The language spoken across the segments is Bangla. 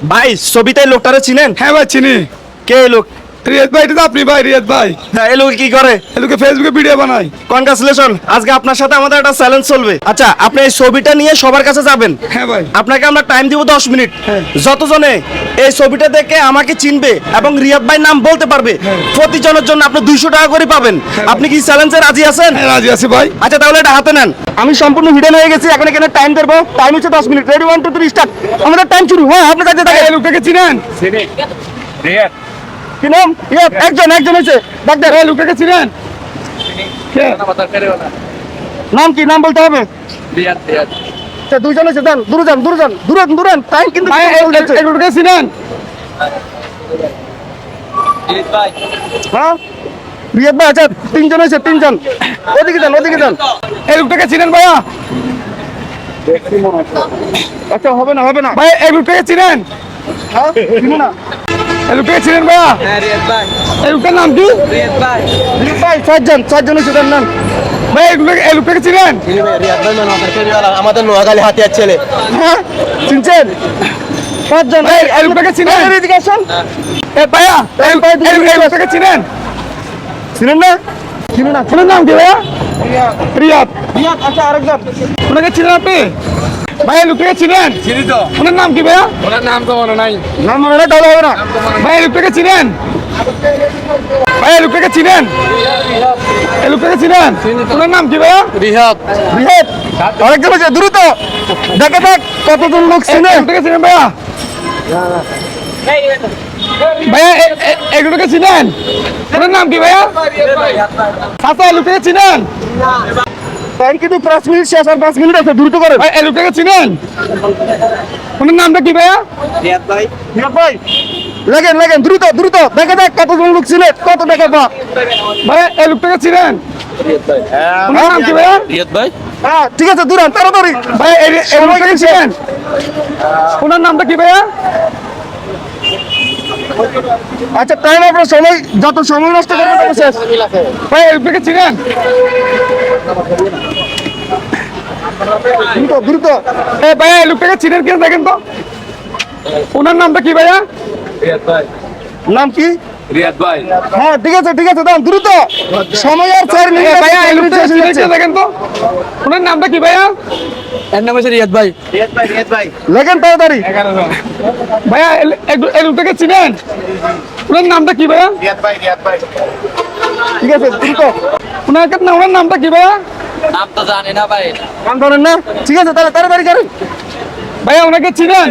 ভাই ছবিতে লোকটারে চিনেন? হ্যাঁ ভাই চিনি। কে এই লোক? রিয়াদ ভাই, এটা তো আপনি ভাই, রিয়াদ ভাই। হ্যাঁ, এই লোক কি করে? এই লোকে ফেসবুকে ভিডিও বানায়। কনগ্রাচুলেশন, আজকে আপনার সাথে আমাদের একটা চ্যালেঞ্জ চলবে। আচ্ছা, আপনি এই ছবিটা নিয়ে সবার কাছে যাবেন। হ্যাঁ ভাই। আপনাকে আমরা টাইম দিব 10 মিনিট। হ্যাঁ। যতজনে এই ছবিটা দেখে আমাকে চিনবে এবং রিয়াদ ভাই নাম বলতে পারবে, প্রতিজনের জন্য আপনি 200 টাকা করে পাবেন। আপনি কি চ্যালেঞ্জে রাজি আছেন? হ্যাঁ রাজি আছি ভাই। আচ্ছা, তাহলে এটা হাতে নেন। আমি সম্পূর্ণ হিডেন হয়ে গেছি, এখন এখানে টাইম দেবো। টাইম হচ্ছে 10 মিনিট। Ready, 1 2 3 start. আমাদের টাইম শুরু। হ্যাঁ, আপনি থাকতে ভাই, থাকেন। এই লোকটাকে চিনেন? কি নাম? একজন হয়েছে ডাক্তার। এই লোকটাকে চিনেন? কে? নাম কি? নাম বলতে হবে। আচ্ছা, দুইজন হয়েছে, যান দূরে যান, দূরে টাইম কিন্তু ভাই, এই লোকটাকে চিনেন? হ্যাঁ রিয়াদ ভাই। আচ্ছা, তিনজন হয়েছে, তিনজন। ওদিকে যান। এই লোকটাকে চিনেন ভাইয়া? আচ্ছা, হবে না ভাই, এই লোকটাকে চিনেন? হ্যাঁ, চিনি না। এই লোকটাকে চিনেন ভাইয়া? এই লোকটার নাম কি? রিয়াদ ভাই, চারজন হয়েছে, তার নাম। ভাই, এই লোকটাকে চিনেন? আমাদের নোয়াখালী হাতিয়ার ছেলে। হ্যাঁ, চিনছেন? পাঁচজন। ভাই, এই লোকটাকে চিনেন? এদিকে আসুন। এ ভাইয়া, এই লোকটাকে চিনেন? চিনেন না? চিনি না। ওনার নাম কি ভাইয়া? রিয়াদ। রিয়াদ, আচ্ছা, আরেকজন। ওনাকে চিনেন আপনি? ভাই, এই লোকটাকে চিনেন? চিনি তো, ওনার নাম কি ভাইয়া? ওনার নাম তো মনে নাই। নাম মনে হয়, তাহলে হবে না। ভাই, এই লোকটাকে চিনেন? ভাই, এই লোকটাকে চিনেন? এই লোকটাকে চিনেন? ওনার নাম কি ভাইয়া? রিহাব। রিয়াদ, আরেকজন হয়েছে, দ্রুত। দেখে দেখ কতজন লোক এই চিনে। লোকটাকে চিনেন ভাইয়া? ভাইয়া, এই লোকটাকে চিনেন? ওনার নাম কি ভাইয়া? চাচা, এই লোকটাকে চিনেন? টাইম কিন্তু 5 মিনিট শেষ, আর 5 মিনিট আছে, দ্রুত করেন। ভাই, এই লোকটাকে চিনেন? ওনার নামটা কি ভাইয়া? রিয়াদ ভাই, লেগেন দ্রুত। দেখে দেখ কতজন লোক চিনে, কত টাকা পা। ভাইয়া, এই লোকটাকে চিনেন? ওনার নাম কি ভাইয়া? রিয়াদ ভাই। হ্যাঁ, ঠিক আছে, দূরান, তাড়াতাড়ি। ভাই, এই লোকটাকে চিনেন? ওনার নামটা কি ভাইয়া? আচ্ছা, টাইম আপনার সময়, যত সময় নষ্ট করবেন তত শেষ। ভাই, এই লোকটাকে চিনেন? দ্রুত। ভাইয়া, এই লোকটাকে চিনেন কিনা দেখেন তো। ওনার নামটা কি ভাইয়া? নাম কি? রিয়াদ ভাই। হ্যাঁ, ঠিক আছে, দাম দ্রুত। সময় আর 4 মিনিট। ভাইয়া, এই লোকটাকে চিনেন কিনা দেখেন তো। ওনার নামটা কি ভাইয়া? এর নাম হচ্ছে রিয়াদ ভাই। লেগেন তাড়াতাড়ি। ভাইয়া, এই লোকটাকে চিনেন? ওনার নামটা কি ভাইয়া? ঠিক আছে, দ্রুত। ওনার নামটা কি ভাইয়া? নাম তো জানি না ভাই। নাম ধরেন না? ঠিক আছে, তাহলে তাড়াতাড়ি করেন। ভাইয়া, ওনাকে চিনেন?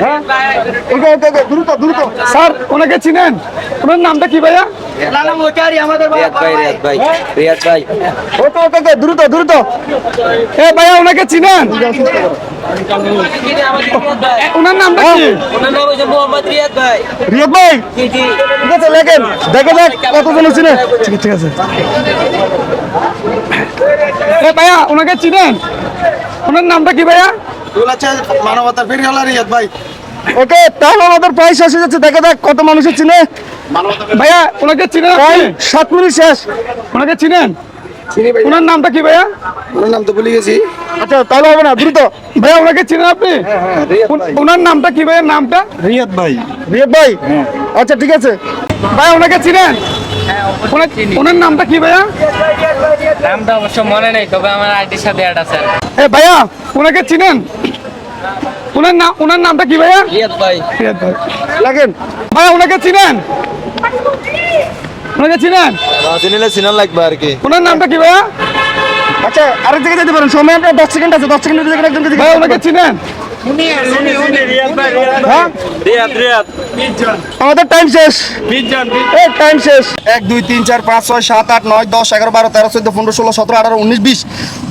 হ্যাঁ, ওকে, দ্রুত। স্যার, ওনাকে চিনেন? ওনার নামটা কি ভাইয়া? রিয়াদ ভাই। ওকে, দ্রুত। ভাইয়া, ওনাকে চিনেন? ওনার নামটা কি? ওনার নাম হচ্ছে মোহাম্মদ রিয়াদ ভাই। রিয়াদ ভাই, ঠিক আছে, লেগেন। দেখে দেখ কতজন চিনে। ঠিক আছে। ভাইয়া, ওনাকে চিনেন? ওনার নামটা কি ভাইয়া? মানবতার ফেরিওয়ালা রিয়াদ ভাই। ওকে, তাহলে আমাদের প্রায় শেষ হয়ে যাচ্ছে। দেখে দেখ কত মানুষের চিনে। ভাইয়া, ওনাকে চিনেন? প্রায় 7 মিনিট শেষ। ওনাকে চিনেন? ওনার নামটা কি ভাইয়া? ওনার নাম তো ভুলে গেছি। আচ্ছা, তাহলে হবে না, দ্রুত। ভাইয়া, ওনাকে চিনেন আপনি? ওনার নামটা কি ভাইয়া? নামটা? রিয়াদ ভাই। রিয়াদ ভাই, আচ্ছা, ঠিক আছে। ভাইয়া, ওনাকে চিনেন? ওনার নামটা কি ভাইয়া? নামটা অবশ্য মনে নেই, তবে আমার আইডির সাথে অ্যাড আছে। ভাইয়া, ওনাকে চিনেন? ওনার নামটা কি ভাইয়া? রিয়াদ ভাই। রিয়াদ ভাই। লাগেন। ভাইয়া, ওনাকে চিনেন? চিনিলে চিনার লাগবে আর কি। ওনার নামটা কি ভাইয়া? আচ্ছা, আরেক জায়গায় যেতে পারেন, সময় আপনার 10 সেকেন্ড আছে। 10 সেকেন্ডের ভিতরে একজনকে ভাইয়া, জিজ্ঞেস ওনাকে করবেন। চিনেন? হ্যাঁ, রিয়াদ। আমাদের টাইম শেষ। টাইম শেষ। 1 2 3 4 5 6 7 8 9 10 11 12 13 14 15 16 17 18 19 20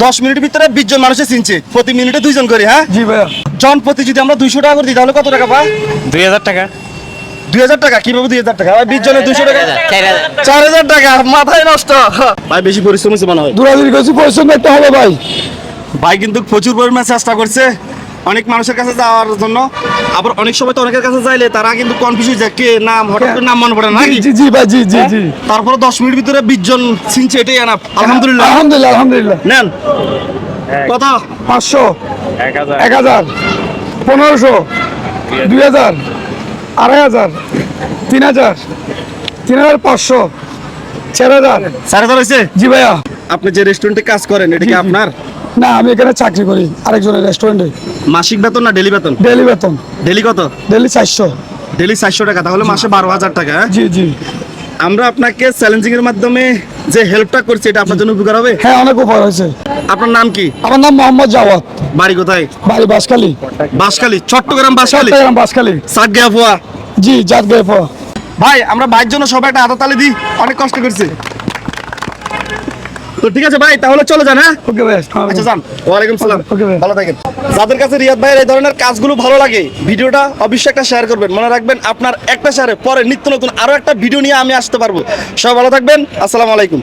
10 মিনিটের ভিতরে 20 জন মানুষে চিনছে। প্রতি মিনিটে 2 জন করে। হ্যাঁ জি ভাইয়া। জন প্রতি যদি আমরা 200 টাকা করে দিই, তাহলে কত টাকা পাই? 2000 টাকা। 2000 টাকা। কিভাবে 2000 টাকা? ভাই, 20 জনে 200 টাকা, 4000 টাকা। মাথায় নষ্ট। ভাই, বেশি পরিশ্রম হচ্ছে মনে হয়। দূরাদূরি করছি, পরিশ্রম করতে হবে ভাই। ভাই কিন্তু প্রচুর পরিমাণে চেষ্টা করছে অনেক মানুষের কাছে যাওয়ার জন্য। আবার অনেক সময় তো অনেকের কাছে যাইলে তারা কিন্তু কনফিউজ হয়ে যায়, কে নাম হঠাৎ করে নাম মনে পড়ে না। জি ভাই, জি। তারপরে 10 মিনিট ভিতরে 20 জন চিনছে, এটাই আনা। আলহামদুলিল্লাহ। আলহামদুলিল্লাহ। নেন কত? 500। 1000 1500 2000 2500 3000 3500 4000 4000 হয়েছে? জি ভাইয়া। আপনি যে রেস্টুরেন্টে কাজ করেন এটা কি জি, জি। আপনার না আমি এখানে চাকরি করি আরেকজনের রেস্টুরেন্টে, মাসিক বেতন না ডেলি বেতন? ডেলি বেতন, ডেলি কত? ডেলি 400। ডেলি 400 টাকা, তাহলে মাসে 12,000 টাকা। হ্যাঁ? জি জি। আমরা আপনাকে চ্যালেঞ্জিং এর মাধ্যমে যে হেল্পটা করছি এটা আপনার জন্য উপকার হবে। হ্যাঁ অনেক উপকার হয়েছে। আপনার নাম কি? আমার নাম মোহাম্মদ জাওয়াত, বাড়ি কোথায়? বাড়ি বাঁশখালী, বাঁশখালী, চট্টগ্রাম বাঁশখালী। চট্টগ্রাম বাঁশখালী। সাগ্গে আফুয়া। জি জাত গেফ। ভাই আমরা ভাইয়ের জন্য সবাই একটা হাততালি দিই, অনেক কষ্ট করছে। তো ঠিক আছে ভাই, তাহলে চলে যান। হ্যাঁ ওকে ভাই। আচ্ছা যান। ওয়ালাইকুম সালাম। ওকে ভাই। ভালো থাকেন। যাদের কাছে রিয়াদ ভাইয়ের এই ধরনের কাজগুলো ভালো লাগে ভিডিওটা অবশ্যই একটা শেয়ার করবেন। মনে রাখবেন আপনার একটা শেয়ারে পরে নিত্য নতুন আরো একটা ভিডিও নিয়ে আমি আসতে পারবো। সবাই ভালো থাকবেন। আসসালামু আলাইকুম।